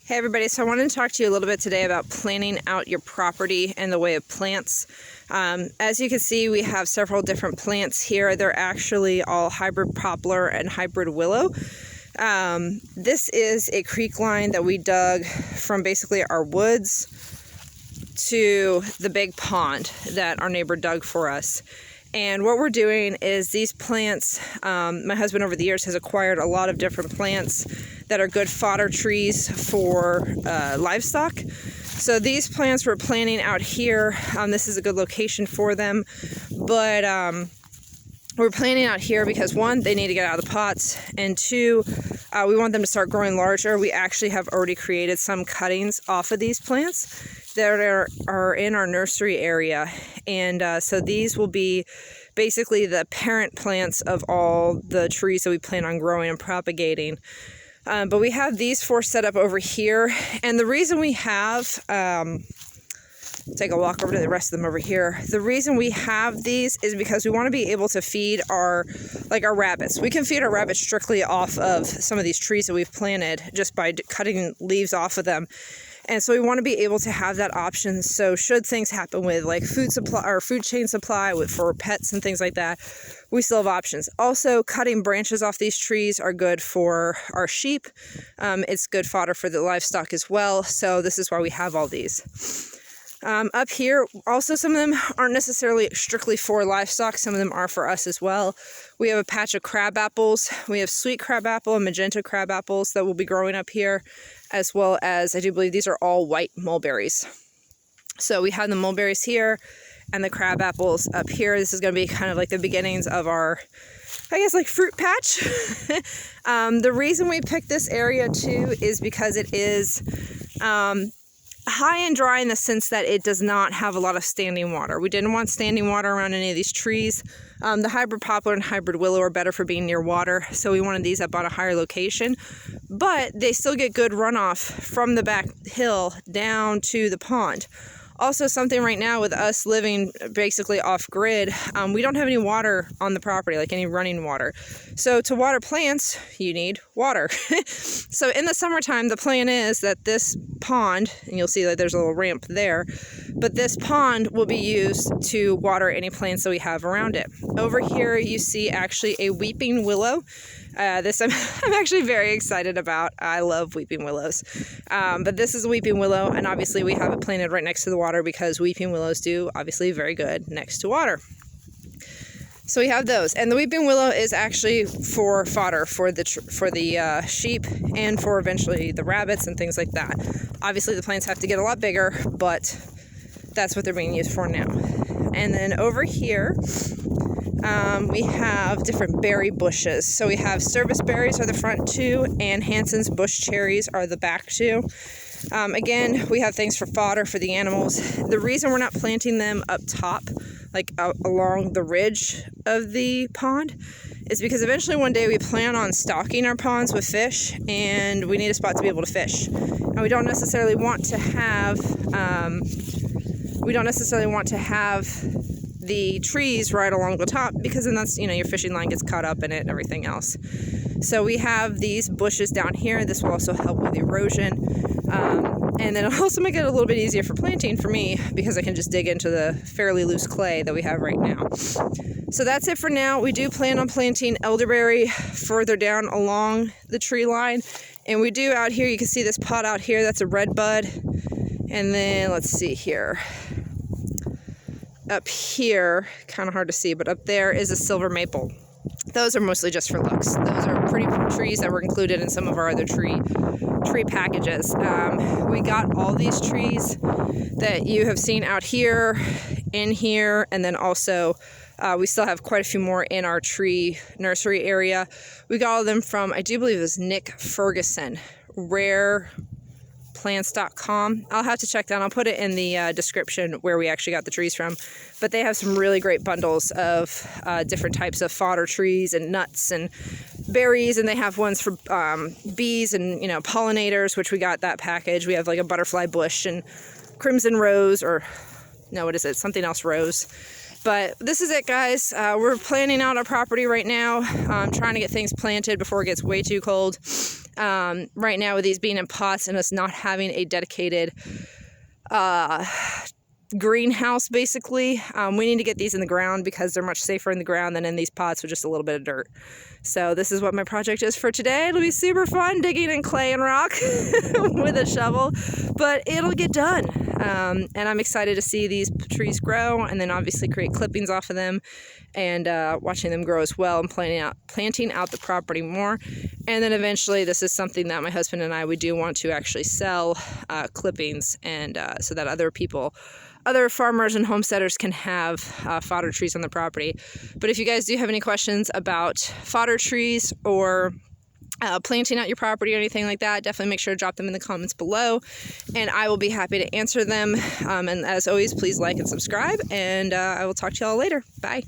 Hey everybody, so I wanted to talk to you a little bit today about planning out your property in the way of plants. As you can see, we have several different plants here. They're actually all hybrid poplar and hybrid willow. This is a creek line that we dug from basically our woods to the big pond that our neighbor dug for us. And what we're doing is these plants, my husband over the years has acquired a lot of different plants that are good fodder trees for livestock. So these plants we're planting out here. This is a good location for them, but we're planting out here because one, they need to get out of the pots, and two, we want them to start growing larger. We actually have already created some cuttings off of these plants that are in our nursery area, and so these will be basically the parent plants of all the trees that we plan on growing and propagating. But we have these four set up over here, and the reason we have take a walk over to the rest of them over here. The reason we have these is because we want to be able to feed our rabbits. We can feed our rabbits strictly off of some of these trees that we've planted just by cutting leaves off of them. And so we want to be able to have that option. So should things happen with like food supply or food chain supply for pets and things like that, we still have options. Also, cutting branches off these trees are good for our sheep. It's good fodder for the livestock as well. So this is why we have all these. Up here, also some of them aren't necessarily strictly for livestock. Some of them are for us as well. We have a patch of crab apples. We have sweet crab apple and magenta crab apples that will be growing up here, as well as I do believe these are all white mulberries. So we have the mulberries here and the crab apples up here. This is going to be kind of like the beginnings of our, I guess, like fruit patch. The reason we picked this area too is because it is high and dry in the sense that it does not have a lot of standing water. We didn't want standing water around any of these trees. The hybrid poplar and hybrid willow are better for being near water, so we wanted these up on a higher location. But they still get good runoff from the back hill down to the pond. Also, something right now with us living basically off grid, we don't have any water on the property, like any running water. So to water plants, you need water. So in the summertime, the plan is that this pond, and you'll see that there's a little ramp there, but this pond will be used to water any plants that we have around it. Over here, you see actually a weeping willow. This I'm actually very excited about. I love weeping willows. But this is a weeping willow, and obviously we have it planted right next to the water because weeping willows do obviously very good next to water. So we have those, and the weeping willow is actually for fodder for the sheep and for eventually the rabbits and things like that. Obviously the plants have to get a lot bigger, but that's what they're being used for now. And then over here, we have different berry bushes. So we have service berries are the front two, and Hanson's bush cherries are the back two. Again, we have things for fodder for the animals. The reason we're not planting them up top, like along the ridge of the pond, is because eventually one day we plan on stocking our ponds with fish, and we need a spot to be able to fish. And we don't necessarily want to have the trees right along the top, because then that's, your fishing line gets caught up in it and everything else. So we have these bushes down here. This will also help with erosion. And then it'll also make it a little bit easier for planting for me, because I can just dig into the fairly loose clay that we have right now. So that's it for now. We do plan on planting elderberry further down along the tree line. And we do out here, you can see this pot out here, that's a red bud. And then let's see here. Up here, kind of hard to see, but up there is a silver maple. Those are mostly just for looks. Those are pretty trees that were included in some of our other tree packages. We got all these trees that you have seen out here, in here, and then also we still have quite a few more in our tree nursery area. We got all of them from, I do believe it was Nick Ferguson, rareplants.com. I'll have to check that. I'll put it in the description where we actually got the trees from. But they have some really great bundles of different types of fodder trees and nuts and berries, and they have ones for bees and pollinators, which we got that package. We have like a butterfly bush and crimson rose, or no, what is it? Something else rose. But this is it, guys. We're planning out our property right now. Trying to get things planted before it gets way too cold. Right now with these being in pots and us not having a dedicated greenhouse, basically, we need to get these in the ground because they're much safer in the ground than in these pots with just a little bit of dirt. So this is what my project is for today. It'll be super fun digging in clay and rock with a shovel, but it'll get done. And I'm excited to see these trees grow and then obviously create clippings off of them and watching them grow as well and planting out the property more. And then eventually this is something that my husband and I, we do want to actually sell clippings, and so that other farmers and homesteaders can have fodder trees on the property. But if you guys do have any questions about fodder trees or planting out your property or anything like that, definitely make sure to drop them in the comments below and I will be happy to answer them. And as always, please like and subscribe, and I will talk to y'all later. Bye.